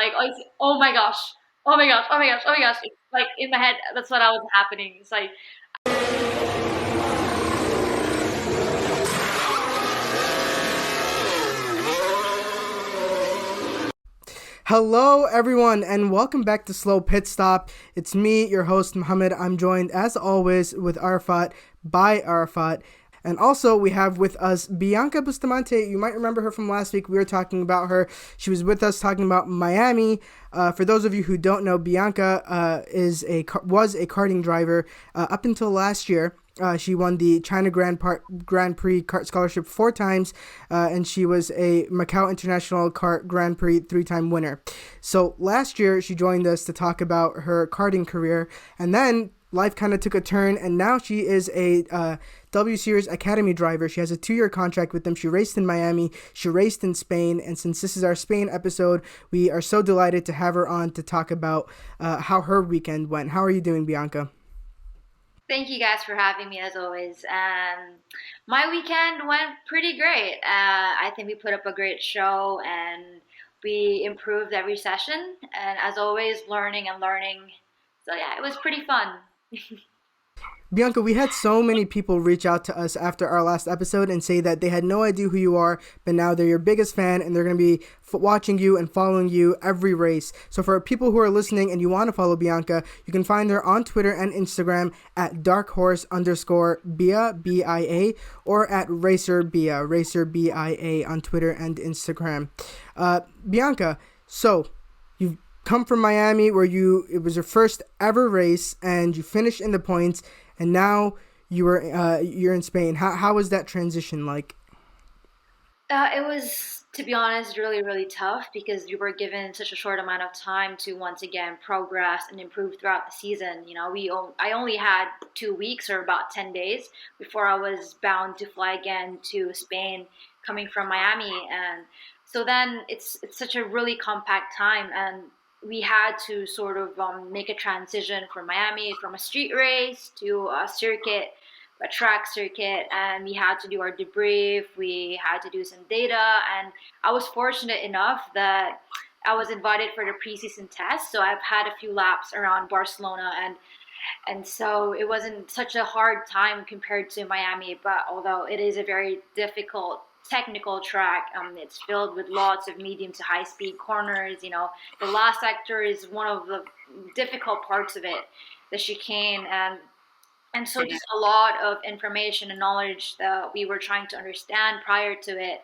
like, oh my gosh, oh my gosh, oh my gosh, oh my gosh. It's like in my head, that's what I was happening. It's like, Hello, everyone, and welcome back to Slow Pit Stop. It's me, your host, Mohammed. I'm joined, as always, with Arafat by Arafat. And also, we have with us Bianca Bustamante. You might remember her from last week. We were talking about her. She was with us talking about Miami. For those of you who don't know, Bianca was a karting driver up until last year. She won the China Grand Prix kart scholarship 4 times, and she was a Macau International Kart Grand Prix 3-time winner. So last year, she joined us to talk about her karting career, and then life kind of took a turn, and now she is a W Series Academy driver. She has a 2-year contract with them. She raced in Miami, she raced in Spain, and since this is our Spain episode, we are so delighted to have her on to talk about how her weekend went. How are you doing, Bianca? thank you guys for having me as always. My weekend went pretty great. I think we put up a great show and we improved every session. And as always, learning and learning. So yeah, it was pretty fun. Bianca, we had so many people reach out to us after our last episode and say that they had no idea who you are, but now they're your biggest fan and they're going to be watching you and following you every race. So for people who are listening and you want to follow Bianca, you can find her on Twitter and Instagram at darkhorse_Bia, B-I-A, or at racerbia, racer B-I-A on Twitter and Instagram. Bianca, so you've come from Miami where it was your first ever race and you finished in the points, and now you're in Spain. How was that transition like? It was, to be honest, really, really tough because you were given such a short amount of time to once again progress and improve throughout the season. I only had 2 weeks or about 10 days before I was bound to fly again to Spain, coming from Miami, and so then it's such a really compact time, and we had to sort of make a transition from Miami from a street race to a circuit, a track circuit, and we had to do our debrief. We had to do some data, and I was fortunate enough that I was invited for the preseason test. So I've had a few laps around Barcelona, and so it wasn't such a hard time compared to Miami. But although it is a very difficult technical track, it's filled with lots of medium to high speed corners. The last sector is one of the difficult parts of it, the chicane, and so just a lot of information and knowledge that we were trying to understand prior to it.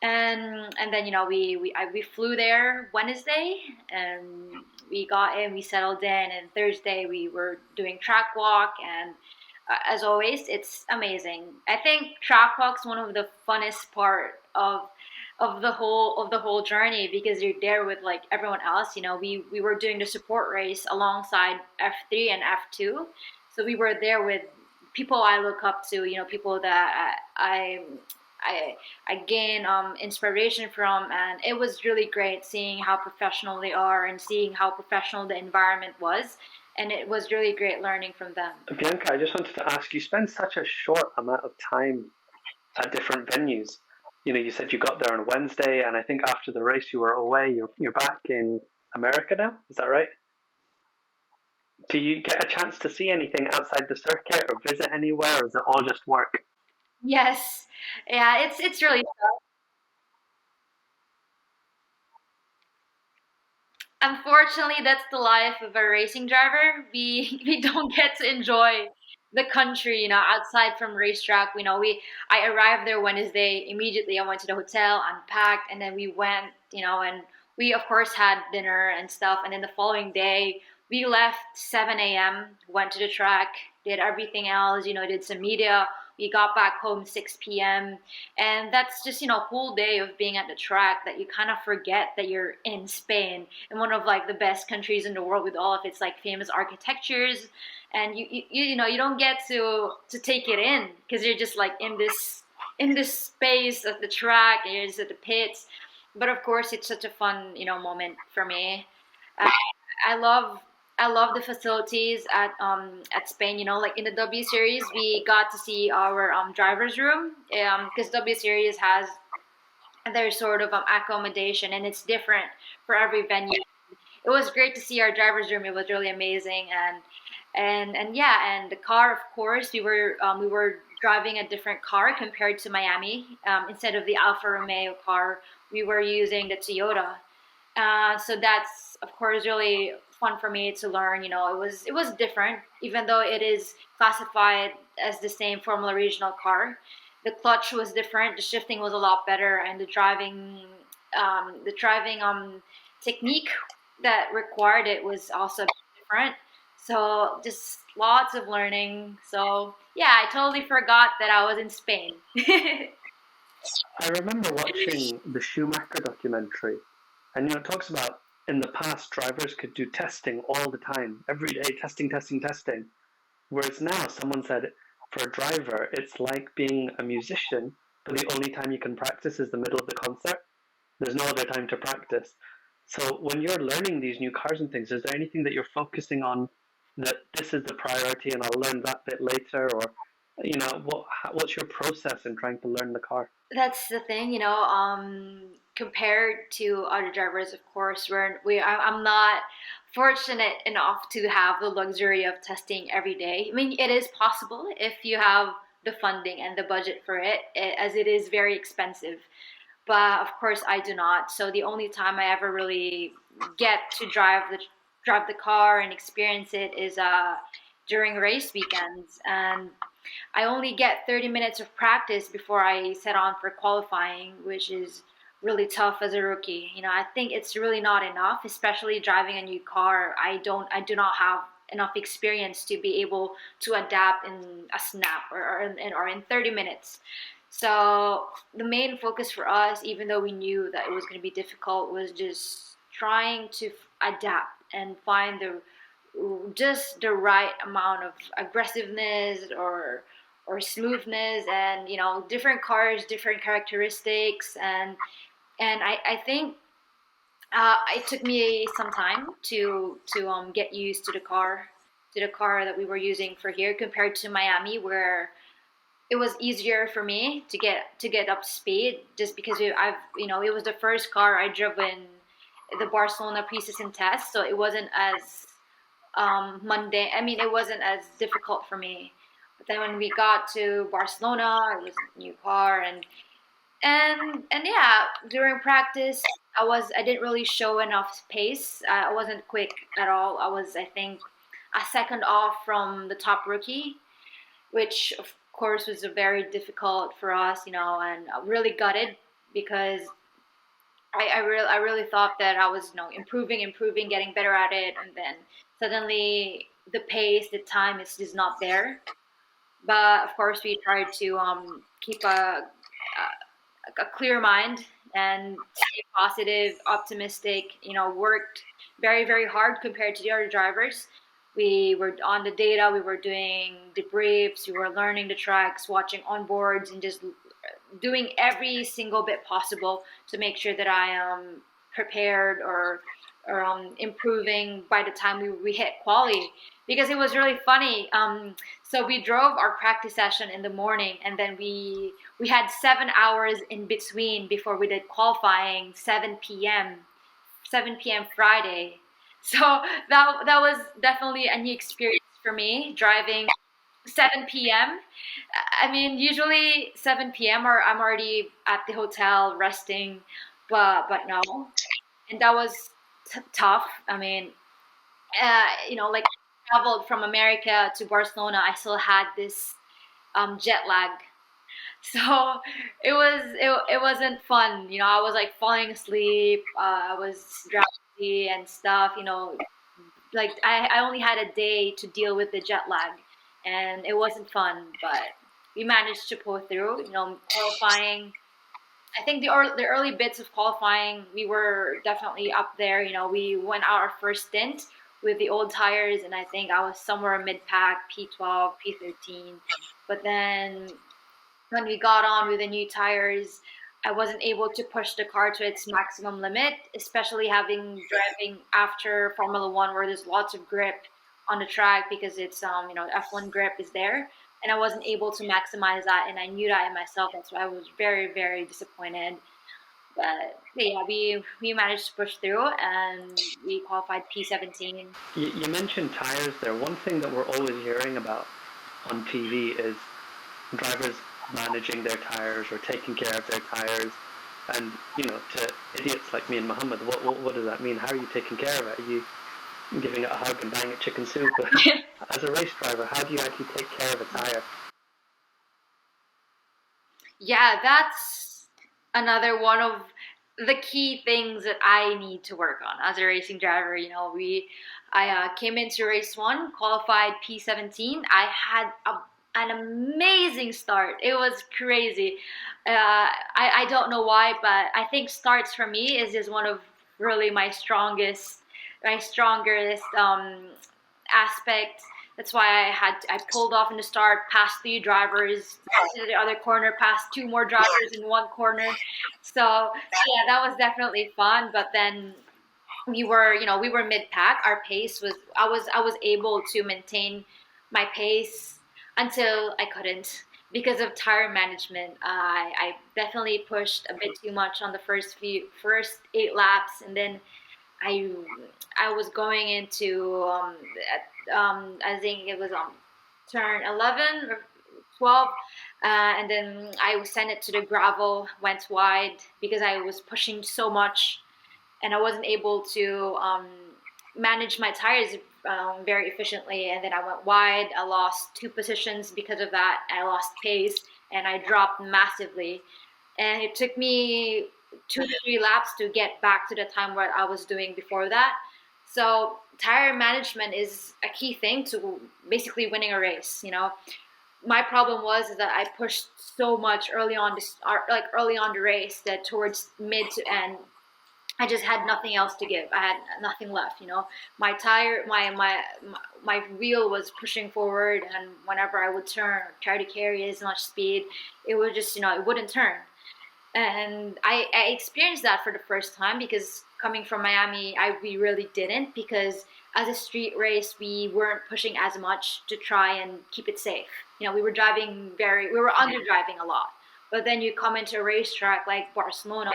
And then we flew there Wednesday, and we got in, we settled in, and Thursday we were doing track walk, and as always, it's amazing. I think track walk's one of the funnest part of the whole journey because you're there with like everyone else. We were doing the support race alongside F3 and F2, so we were there with people I look up to. People that I I gain inspiration from, and it was really great seeing how professional they are and seeing how professional the environment was, and it was really great learning from them. Bianca, I just wanted to ask, you spend such a short amount of time at different venues. You said you got there on Wednesday, and I think after the race you were away. You're back in America now, is that right? Do you get a chance to see anything outside the circuit or visit anywhere, or is it all just work? Yes, yeah, it's really unfortunately, that's the life of a racing driver. We don't get to enjoy the country, outside from racetrack. I arrived there Wednesday. Immediately, I went to the hotel, unpacked, and then we went, and we of course had dinner and stuff. And then the following day, we left 7 a.m. Went to the track, did everything else, did some media. We got back home 6 p.m. And that's just, a whole day of being at the track that you kind of forget that you're in Spain, in one of like the best countries in the world with all of its like famous architectures. And you don't get to take it in because you're just like in this space of the track, and you're just at the pits. But of course, it's such a fun, moment for me. I, I love I love the facilities at Spain. Like in the W Series, we got to see our driver's room because W Series has their sort of accommodation, and it's different for every venue. It was great to see our driver's room. It was really amazing, and yeah, and the car, of course, we were driving a different car compared to Miami. Instead of the Alfa Romeo car, we were using the Toyota. So that's of course really fun for me to learn. It was different, even though it is classified as the same Formula Regional car. The clutch was different, the shifting was a lot better, and the driving technique that required it was also different. So just lots of learning. So yeah, I totally forgot that I was in Spain. I remember watching the Schumacher documentary, and it talks about in the past drivers could do testing all the time, every day, testing, testing, testing. Whereas now, someone said for a driver, it's like being a musician, but the only time you can practice is the middle of the concert. There's no other time to practice. So when you're learning these new cars and things, is there anything that you're focusing on that this is the priority and I'll learn that bit later, or what's your process in trying to learn the car? That's the thing, compared to other drivers, of course, I'm not fortunate enough to have the luxury of testing every day. I mean, it is possible if you have the funding and the budget for it, as it is very expensive. But of course, I do not. So the only time I ever really get to drive the car and experience it is during race weekends, and I only get 30 minutes of practice before I set on for qualifying, which is really tough as a rookie. I think it's really not enough, especially driving a new car. I do not have enough experience to be able to adapt in a snap, or in 30 minutes. So the main focus for us, even though we knew that it was going to be difficult, was just trying to adapt and find the right amount of aggressiveness or smoothness, and different cars, different characteristics, and I think it took me some time to get used to the car that we were using for here compared to Miami, where it was easier for me to get up to speed, just because it was the first car I drove in the Barcelona preseason test, so it wasn't as mundane. I mean, it wasn't as difficult for me. But then when we got to Barcelona, it was a new car, and yeah, during practice, I didn't really show enough pace. I wasn't quick at all. I was, I think, a second off from the top rookie, which of course was very difficult for us, and really gutted, because I really thought that I was, improving, getting better at it, and then suddenly the pace, the time is just not there. But of course, we tried to keep a clear mind and stay positive, optimistic. Worked very, very hard compared to the other drivers. We were on the data, we were doing debriefs, we were learning the tracks, watching onboards, and just doing every single bit possible to make sure that I am prepared, or improving by the time we hit quali. Because it was really funny. So we drove our practice session in the morning, and then we had 7 hours in between before we did qualifying, 7 p.m. 7 p.m. Friday. So that was definitely a new experience for me, driving 7 p.m. I mean, usually 7 p.m. or I'm already at the hotel resting, but no, and that was tough. I mean, like, traveled from America to Barcelona, I still had this jet lag, so it wasn't fun. I was like falling asleep. I was drowsy and stuff. Like I only had a day to deal with the jet lag, and it wasn't fun, but we managed to pull through. Qualifying. I think the early bits of qualifying, we were definitely up there. We went out our first stint with the old tires, and I think I was somewhere mid pack, P12, P13. But then when we got on with the new tires, I wasn't able to push the car to its maximum limit, especially having driving after Formula One, where there's lots of grip on the track, because it's F1 grip is there, and I wasn't able to maximize that, and I knew that in myself. That's why I was very, very disappointed. But yeah, we managed to push through and we qualified P17. You mentioned tires there. One thing that we're always hearing about on TV is drivers managing their tires or taking care of their tires. And, to idiots like me and Muhammad, what does that mean? How are you taking care of it? Are you giving it a hug and buying it chicken soup? As a race driver, how do you actually take care of a tire? Yeah, that's another one of the key things that I need to work on as a racing driver. I came into race one, qualified P17. I had an amazing start. It was crazy. I don't know why, but I think starts for me is just one of really my strongest aspect. That's why I pulled off in the start, passed 3 drivers, to the other corner, passed 2 more drivers in one corner. So yeah, that was definitely fun. But then we were mid pack. Our pace was I was able to maintain my pace until I couldn't because of tire management. I definitely pushed a bit too much on the first 8 laps, and then I I was going into I think it was on turn 11 or 12, and then I sent it to the gravel, went wide because I was pushing so much and I wasn't able to manage my tires very efficiently. And then I went wide. I lost 2 positions because of that. I lost pace and I dropped massively. And it took me 2 to 3 laps to get back to the time what I was doing before that. So tire management is a key thing to basically winning a race. My problem was is that I pushed so much early on the race that towards mid to end I just had nothing else to give. I had nothing left. My tire, my wheel was pushing forward, and whenever I would turn or try to carry as much speed, it would just, it wouldn't turn. And I experienced that for the first time because coming from Miami, we really didn't because as a street race, we weren't pushing as much to try and keep it safe. We were under driving a lot. But then you come into a racetrack like Barcelona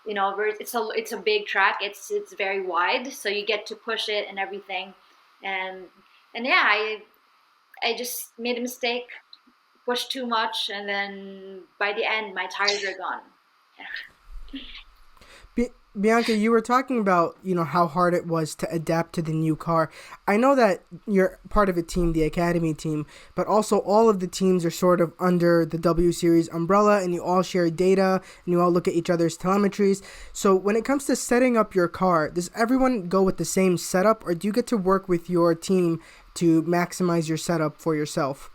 where it's a big track. It's very wide, so you get to push it and everything. And and yeah, I just made a mistake, pushed too much, and then by the end, my tires are gone. Bianca, you were talking about, how hard it was to adapt to the new car. I know that you're part of a team, the Academy team, but also all of the teams are sort of under the W Series umbrella, and you all share data, and you all look at each other's telemetries. So when it comes to setting up your car, does everyone go with the same setup, or do you get to work with your team to maximize your setup for yourself?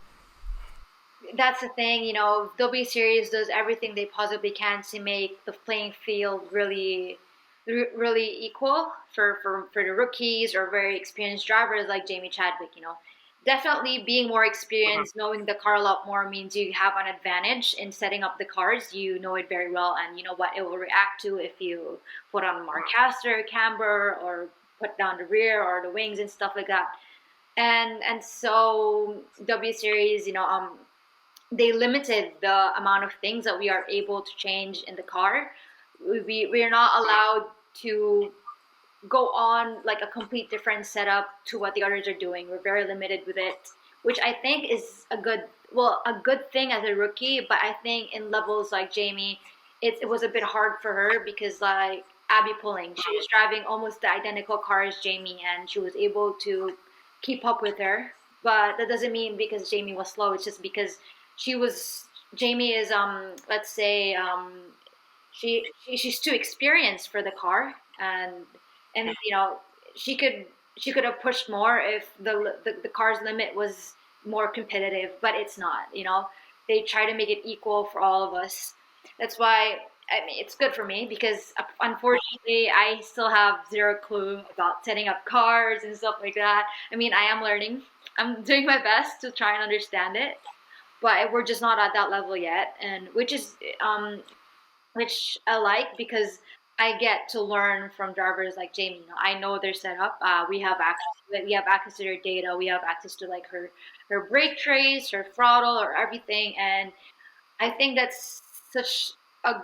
That's the thing, W Series does everything they possibly can to make the playing field really equal for the rookies or very experienced drivers like Jamie Chadwick. Definitely being more experienced, knowing the car a lot more means you have an advantage in setting up the cars. You know it very well, and you know what it will react to if you put on more caster, camber, or put down the rear or the wings and stuff like that. And so W Series, they limited the amount of things that we are able to change in the car. We are not allowed to go on like a complete different setup to what the others are doing. We're very limited with it, which I think is a good thing as a rookie. But I think in levels like Jamie, it was a bit hard for her because like Abby Pulling, she was driving almost the identical car as Jamie, and she was able to keep up with her. But that doesn't mean because Jamie was slow. It's just because she was Jamie is let's say she's too experienced for the car, and she could have pushed more if the car's limit was more competitive, but it's not. They try to make it equal for all of us. That's why I mean it's good for me because unfortunately I still have zero clue about setting up cars and stuff like that. I mean I am learning. I'm doing my best to try and understand it, but we're just not at that level yet, and which I like because I get to learn from drivers like Jamie. I know their setup. We have access to their data. We have access to like her brake trace, her throttle, or everything. And I think that's such a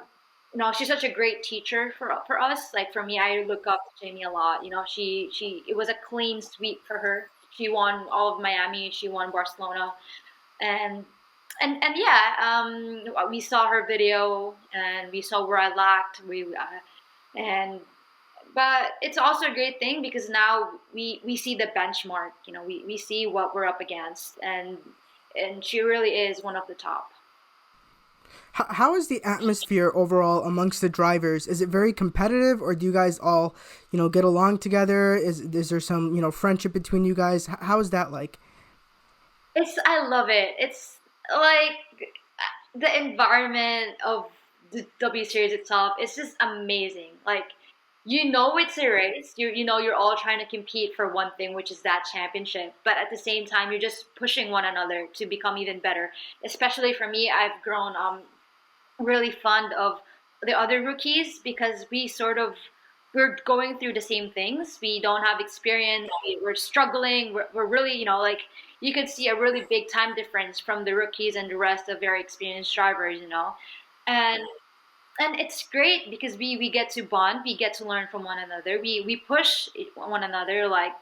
she's such a great teacher for us. Like for me, I look up to Jamie a lot. She it was a clean sweep for her. She won all of Miami. She won Barcelona, and and yeah, we saw her video and we saw where I lacked. And but it's also a great thing because now we see the benchmark. We see what we're up against, and she really is one of the top. How is the atmosphere overall amongst the drivers? Is it very competitive, or do you guys all, get along together? Is there some, friendship between you guys? How is that like? I love it. It's like the environment of the W Series itself. It's just amazing. Like it's a race. You're all trying to compete for one thing, which is that championship. But at the same time, you're just pushing one another to become even better. Especially for me, I've grown really fond of the other rookies because we're going through the same things. We don't have experience. We're struggling. We're really, like you could see a really big time difference from the rookies and the rest of very experienced drivers. And and it's great because we get to bond, we get to learn from one another. We push one another. Like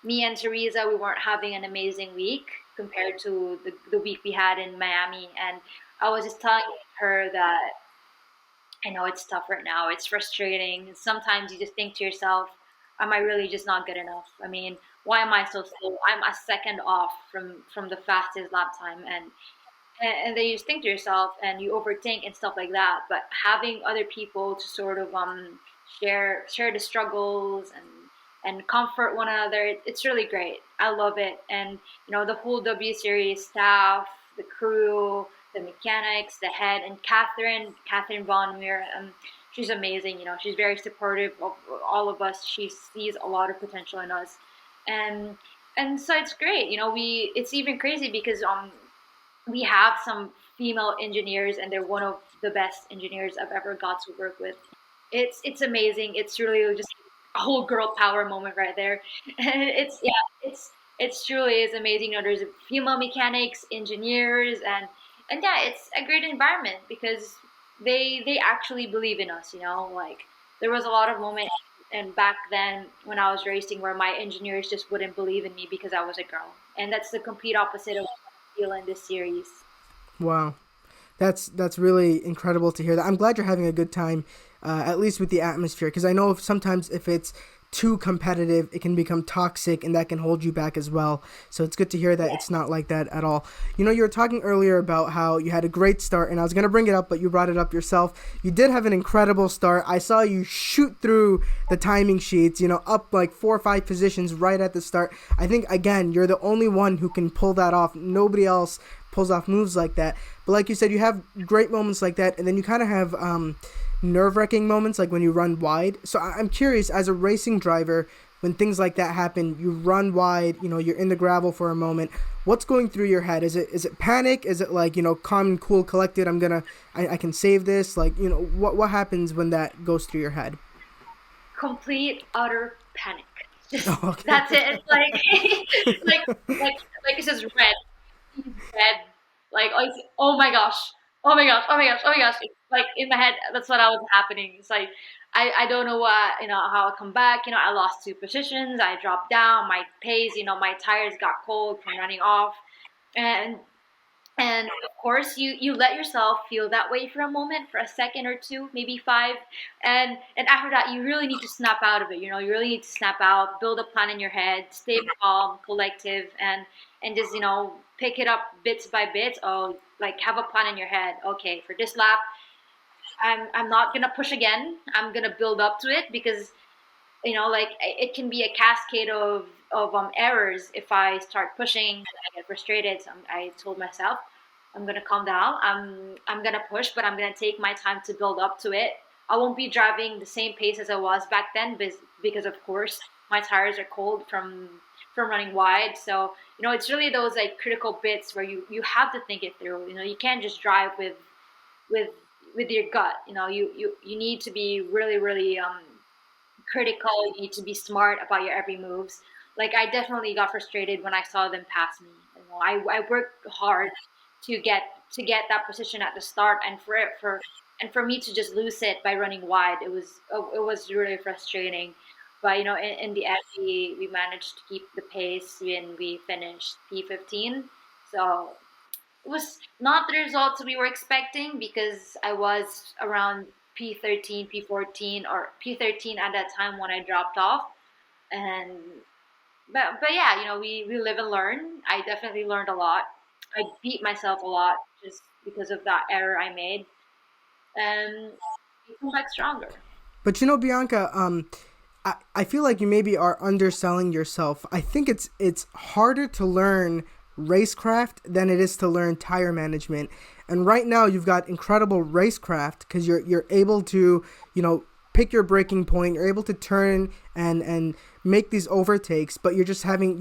me and Teresa, we weren't having an amazing week compared to the week we had in Miami, and I was just telling her that I know it's tough right now. It's frustrating. Sometimes you just think to yourself, am I really just not good enough? I mean, why am I so slow? I'm a second off from the fastest lap time, and then you just think to yourself and you overthink and stuff like that. But having other people to sort of share the struggles and comfort one another, it's really great. I love it. And the whole W Series staff, the crew, the mechanics, the head, and Catherine Von Meer. She's amazing. She's very supportive of all of us. She sees a lot of potential in us, and and so it's great. We it's even crazy because we have some female engineers, and they're one of the best engineers I've ever got to work with. It's amazing. It's really just a whole girl power moment right there. And it's truly is amazing. There's female mechanics, engineers, and yeah, it's a great environment because they actually believe in us. Like there was a lot of moments and back then when I was racing where my engineers just wouldn't believe in me because I was a girl, and that's the complete opposite of what I feel in this series. Wow. That's really incredible to hear that. I'm glad you're having a good time, at least with the atmosphere, because I know sometimes if it's too competitive, it can become toxic, and that can hold you back as well. So it's good to hear that Yeah. it's not like that at all. You were talking earlier about how you had a great start, and I was gonna bring it up, but you brought it up yourself. You did have an incredible start. I saw you shoot through the timing sheets, up like 4 or 5 positions right at the start. I think again, you're the only one who can pull that off. Nobody else pulls off moves like that. But like you said, you have great moments like that, and then you kind of have nerve-wracking moments like when you run wide. So I'm curious, as a racing driver, when things like that happen, you run wide, you're in the gravel for a moment. What's going through your head? Is it panic? Is it like, calm and cool, collected? I can save this. Like, what happens when that goes through your head? Complete utter panic. Just Oh, okay. that's it. It's like like like like it says red. Red. Like oh my gosh. Oh my gosh. Oh my gosh. Oh my gosh. It's like in my head that's what I was happening. It's like I don't know how I come back. I lost 2 positions. I dropped down. My pace, my tires got cold from running off. And and of course, you let yourself feel that way for a moment, for a second or two, maybe five, and after that, you really need to snap out of it. You really need to snap out, build a plan in your head, stay calm, collective, and just pick it up bits by bits. Oh, like have a plan in your head. Okay, for this lap, I'm not gonna push again. I'm gonna build up to it because like it can be a cascade of errors if I start pushing and I get frustrated. So I told myself I'm gonna calm down. I'm gonna push, but I'm gonna take my time to build up to it. I won't be driving the same pace as I was back then because of course my tires are cold from running wide. So it's really those like critical bits where you have to think it through. You can't just drive with with your gut. You need to be really really critical. You need to be smart about your every moves. Like I definitely got frustrated when I saw them pass me. I worked hard to get that position at the start, and for and for me to just lose it by running wide, it was really frustrating. But in the end, we managed to keep the pace when we finished P15. So it was not the results we were expecting because I was around P13, P14, or P13 at that time when I dropped off. And but yeah, we live and learn. I definitely learned a lot. I beat myself a lot just because of that error I made, and you come back stronger. But Bianca, I feel like you maybe are underselling yourself. I think it's harder to learn racecraft than it is to learn tire management. And right now you've got incredible racecraft because you're able to pick your braking point. You're able to turn and make these overtakes, but you're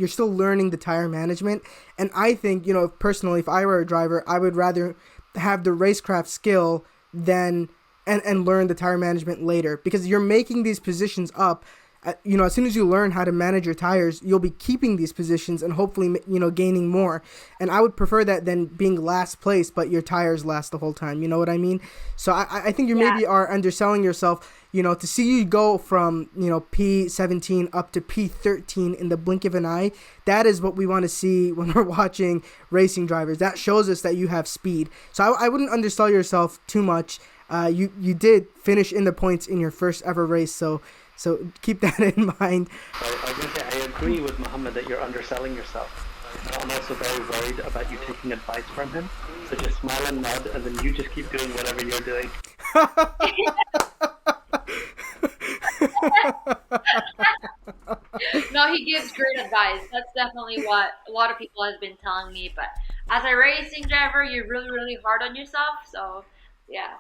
still learning the tire management. And I think personally, if I were a driver, I would rather have the racecraft skill than and learn the tire management later because you're making these positions up. As soon as you learn how to manage your tires, you'll be keeping these positions and hopefully, gaining more. And I would prefer that than being last place, but your tires last the whole time. You know what I mean? So I think you Yeah, maybe are underselling yourself. To see you go from, P17 up to P13 in the blink of an eye, that is what we want to see when we're watching racing drivers. That shows us that you have speed. So I wouldn't undersell yourself too much. You did finish in the points in your first ever race, so keep that in mind. I was going to say, I agree with Mohammed that you're underselling yourself. I'm also very worried about you taking advice from him. So just smile and nod, and then you just keep doing whatever you're doing. no, he gives great advice. That's definitely what a lot of people has been telling me. But as a racing driver, you're really, really hard on yourself. So yeah.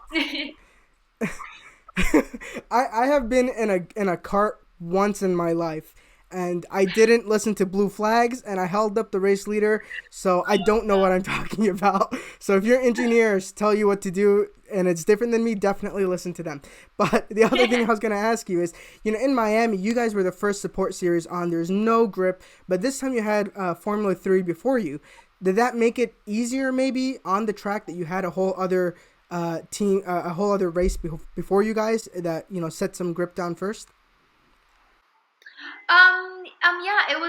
I have been in a cart once in my life, and I didn't listen to blue flags, and I held up the race leader, so I don't know what I'm talking about. So if your engineers tell you what to do and it's different than me, definitely listen to them. But the other thing I was gonna ask you is, in Miami, you guys were the first support series on. There's no grip, but this time you had Formula 3 before you. Did that make it easier maybe on the track that you had a whole other team, a whole other race before you guys that set some grip down first? Yeah, it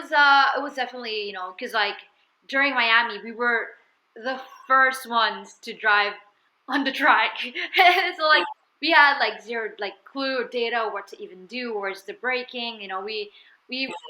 was definitely, because like during Miami, we were the first ones to drive on the track. So like we had like zero like clue or data what to even do, where's the braking, we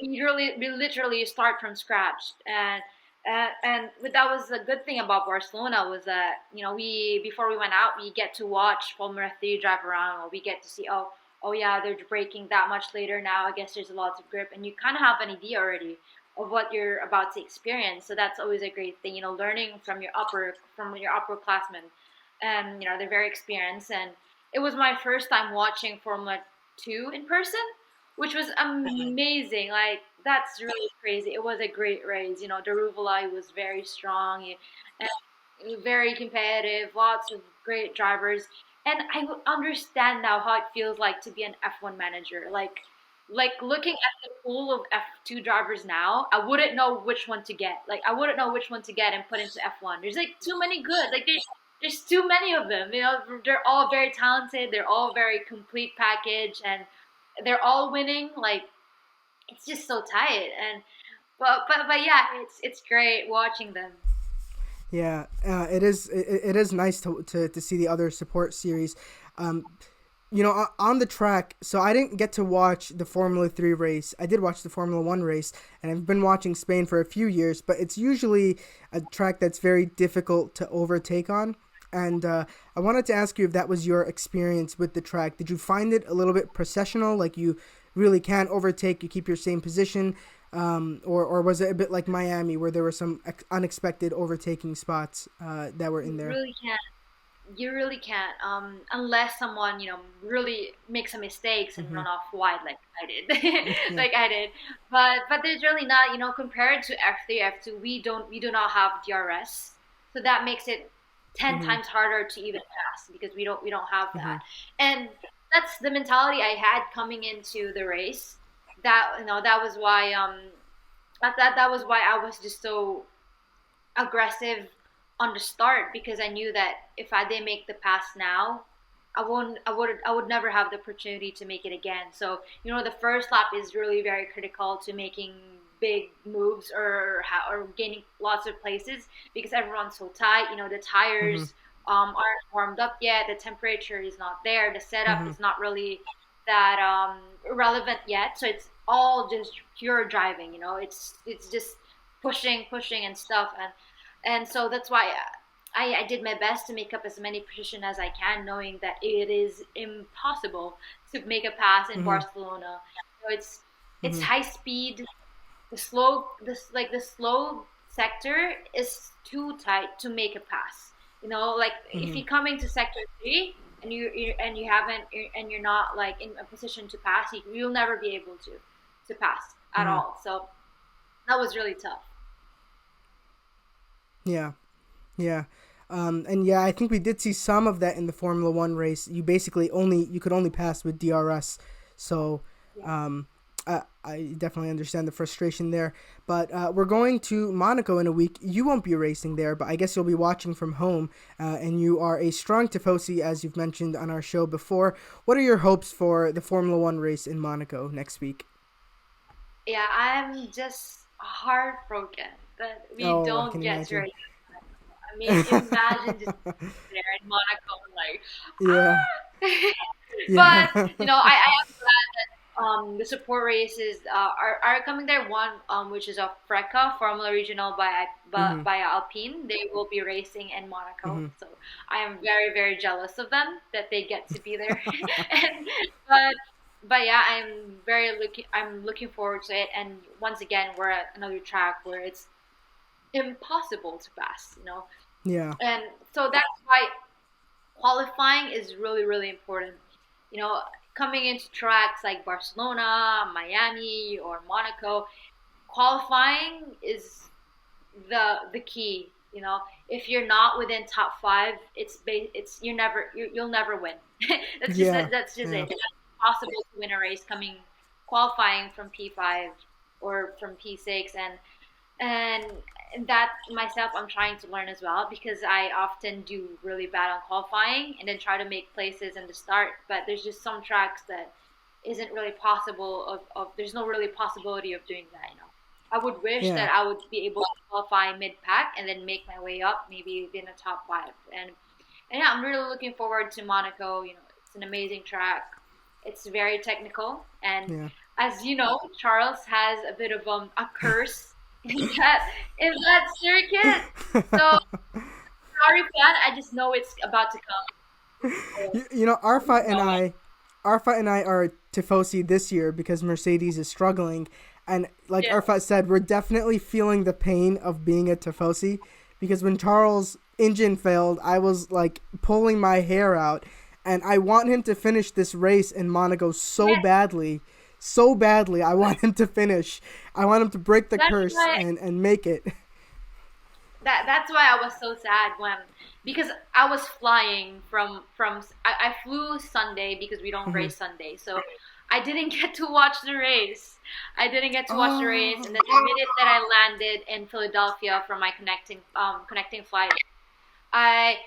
literally start from scratch. And that was a good thing about Barcelona was that we before we went out we get to watch Formula 3 drive around, or we get to see, oh yeah, they're braking that much later now. I guess there's a lot of grip, and you kind of have an idea already of what you're about to experience. So that's always a great thing, learning from your upperclassmen, and they're very experienced. And it was my first time watching Formula 2 in person, which was amazing. Like that's really crazy. It was a great race. The Ruvula was very strong, and very competitive. Lots of great drivers, and I would understand now how it feels like to be an F1 manager. Like looking at the pool of F2 drivers now, I wouldn't know which one to get. Like I wouldn't know which one to get and put into F1. There's like too many good. Like there's too many of them. They're all very talented. They're all very complete package, and they're all winning. Like it's just so tight. And but yeah, it's great watching them. Yeah, it is nice to see the other support series. Um, on the track, so I didn't get to watch the Formula 3 race. I did watch the Formula 1 race, and I've been watching Spain for a few years, but it's usually a track that's very difficult to overtake on. And I wanted to ask you if that was your experience with the track. Did you find it a little bit processional, like you really can't overtake, you keep your same position? Or was it a bit like Miami, where there were some unexpected overtaking spots that were in You there? really can't. You really can't, unless someone really makes some mistakes and Mm-hmm. run off wide like I did, Yeah. like I did. But there's really not, compared to F3, F2, we do not have DRS, so that makes it ten Mm-hmm. times harder to even pass because we don't have Mm-hmm. that. And that's the mentality I had coming into the race. That was why that was why I was just so aggressive on the start, because I knew that if I didn't make the pass now, I would never have the opportunity to make it again. So, the first lap is really very critical to making big moves or gaining lots of places because everyone's so tight. The Mm-hmm. tires aren't warmed up yet. The temperature is not there. The setup Mm-hmm. is not really that relevant yet. So it's all just pure driving. It's just pushing, pushing and stuff, and so that's why I did my best to make up as many positions as I can, knowing that it is impossible to make a pass in Mm-hmm. Barcelona. It's Mm-hmm. high speed. The slow sector is too tight to make a pass. Like if Mm-hmm. you come into sector three and you haven't and you're not like in a position to pass, you'll never be able to pass at Mm-hmm. all. So that was really tough. Yeah. Yeah. And yeah, I think we did see some of that in the Formula One race. You could only pass with DRS, so Yeah. um, I definitely understand the frustration there. But we're going to Monaco in a week. You won't be racing there, but I guess you'll be watching from home. And you are a strong tifosi, as you've mentioned on our show before. What are your hopes for the Formula One race in Monaco next week? Yeah, I'm just heartbroken that we Oh, I don't can get to imagine. race. I mean, imagine just there in Monaco, like, Yeah, but yeah. I am glad that the support races are coming there. One which is a FRECA Formula Regional Hmm. by Alpine. They will be racing in Monaco, Hmm. so I am very very jealous of them that they get to be there. and but but yeah, I'm looking forward to it. And once again, we're at another track where it's impossible to pass. Yeah. And so that's why qualifying is really really important. you know Coming into tracks like Barcelona, Miami, or Monaco, qualifying is the key. If you're not within top five, you'll never win. Yeah. That's just Yeah. it. It's impossible to win a race coming qualifying from P5 or from P6. And that myself I'm trying to learn as well, because I often do really bad on qualifying and then try to make places in the start, but there's just some tracks that isn't really possible of there's no really possibility of doing that. I would wish Yeah. that I would be able to qualify mid pack and then make my way up maybe within the top five. And yeah, I'm really looking forward to Monaco. It's an amazing track. It's very technical, and Yeah. as you know, Charles has a bit of a curse in that circuit. So sorry, fan. I just know it's about to come. You know, I just know it. Arfa and I are tifosi this year because Mercedes is struggling, and like Yeah. Arfa said, we're definitely feeling the pain of being a tifosi because when Charles' engine failed, I was like pulling my hair out, and I want him to finish this race in Monaco so Yeah. badly. So badly, I want him to finish. I want him to break the That's curse why and make it. that's why I was so sad when, because I was flying I flew Sunday because we don't Mhm. race Sunday, so I didn't get to watch the race. I didn't get to watch the race, and Oh. then the minute that I landed in Philadelphia from my connecting flight, I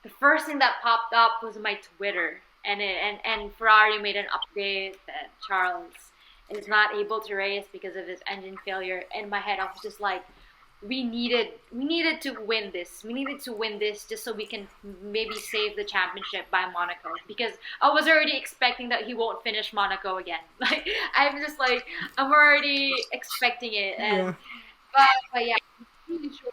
the first thing that popped up was my Twitter, and Ferrari made an update that Charles is not able to race because of his engine failure. In my head, I was just like, we needed to win this. We needed to win this just so we can maybe save the championship by Monaco, because I was already expecting that he won't finish Monaco again. Like I'm just like I'm already expecting it, Yeah. but yeah, I'm really sure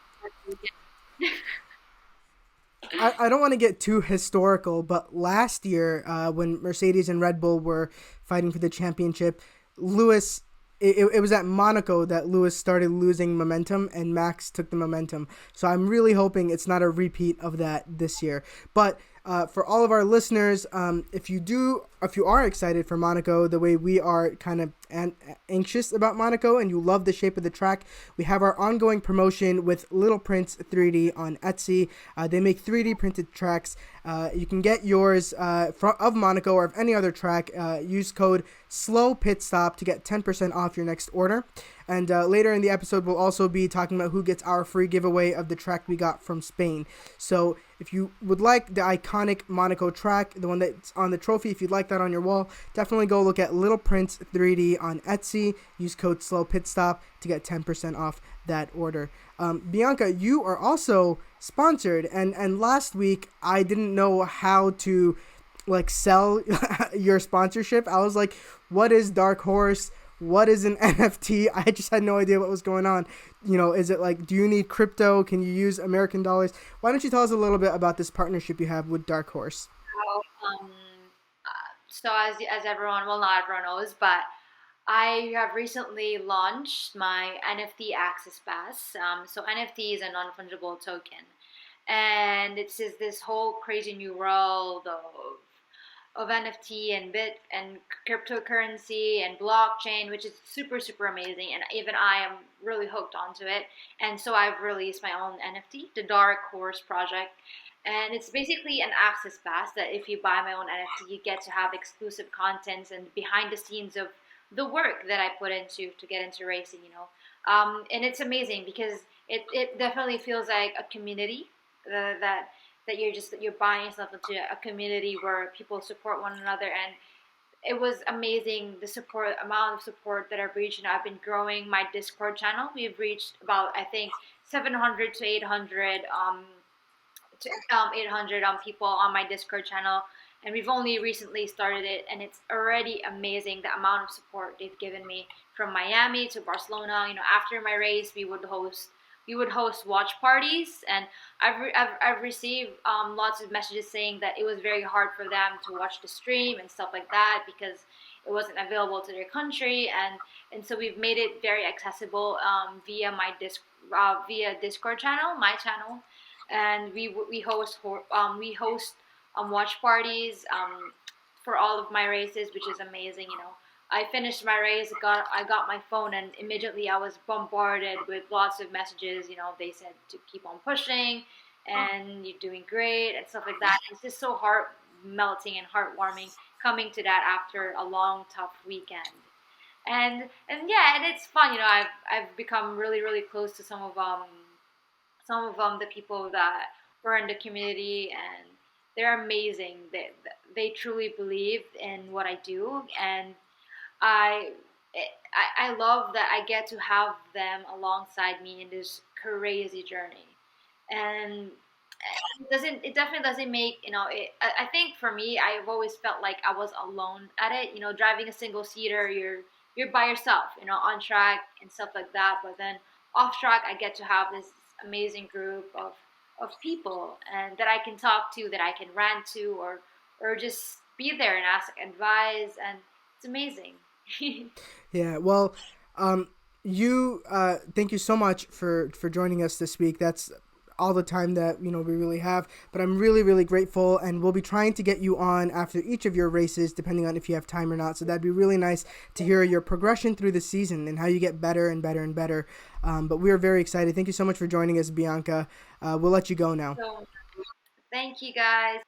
I don't want to get too historical, but last year, when Mercedes and Red Bull were fighting for the championship, Lewis, it was at Monaco that Lewis started losing momentum and Max took the momentum. So I'm really hoping it's not a repeat of that this year. But for all of our listeners, if you are excited for Monaco the way we are kind of and anxious about Monaco and you love the shape of the track, we have our ongoing promotion with Little Prince 3D on Etsy. They make 3D printed tracks. You can get yours of Monaco or of any other track. Use code SLOWPITSTOP to get 10% off your next order. And later in the episode, we'll also be talking about who gets our free giveaway of the track we got from Spain. So if you would like the iconic Monaco track, the one that's on the trophy, if you'd like that on your wall, definitely go look at Little Prince 3D on Etsy. Use code SLOWPITSTOP to get 10% off that order. Bianca, you are also sponsored, and last week I didn't know how to sell your sponsorship. I was like, what is Dark Horse? What is an NFT? I just had no idea what was going on. Is it do you need crypto? Can you use American dollars? Why don't you tell us a little bit about this partnership you have with Dark Horse? So, so as everyone, well, not everyone knows, but I have recently launched my NFT Access Pass. So NFT is a non-fungible token, and it's just this whole crazy new world of NFT and bit and cryptocurrency and blockchain, which is super super amazing. And even I am really hooked onto it. And so I've released my own NFT, the Dark Horse Project, and it's basically an access pass that if you buy my own NFT, you get to have exclusive contents and behind the scenes of the work that I put into to get into racing. And it's amazing because it definitely feels like a community that you're buying yourself into a community where people support one another. And it was amazing the amount of support that I've reached. And I've been growing my Discord channel. We've reached about, I think, 700 to 800 800 people on my Discord channel, and we've only recently started it, and it's already amazing the amount of support they've given me from Miami to Barcelona. After my race, we would host watch parties, and I've received lots of messages saying that it was very hard for them to watch the stream and stuff like that because it wasn't available to their country, and so we've made it very accessible via Discord channel, my channel, and we host watch parties for all of my races, which is amazing. I finished my race, I got my phone, and immediately I was bombarded with lots of messages. They said to keep on pushing, and you're doing great, and stuff like that. It's just so heart melting and heartwarming coming to that after a long, tough weekend. And yeah, and it's fun. I've become really, really close to some of the people that were in the community, and they're amazing. They truly believe in what I do, and I I love that I get to have them alongside me in this crazy journey, and it definitely doesn't make I think for me, I've always felt like I was alone at it. Driving a single seater, you're by yourself, on track and stuff like that. But then off track, I get to have this amazing group of people and that I can talk to, that I can rant to, or just be there and ask advice, and it's amazing. Yeah, well, you thank you so much for joining us this week. That's all the time that we really have, but I'm really really grateful, and we'll be trying to get you on after each of your races depending on if you have time or not. So that'd be really nice to hear your progression through the season and how you get better and better and better. But we are very excited. Thank you so much for joining us, Bianca. We'll let you go now. So thank you guys.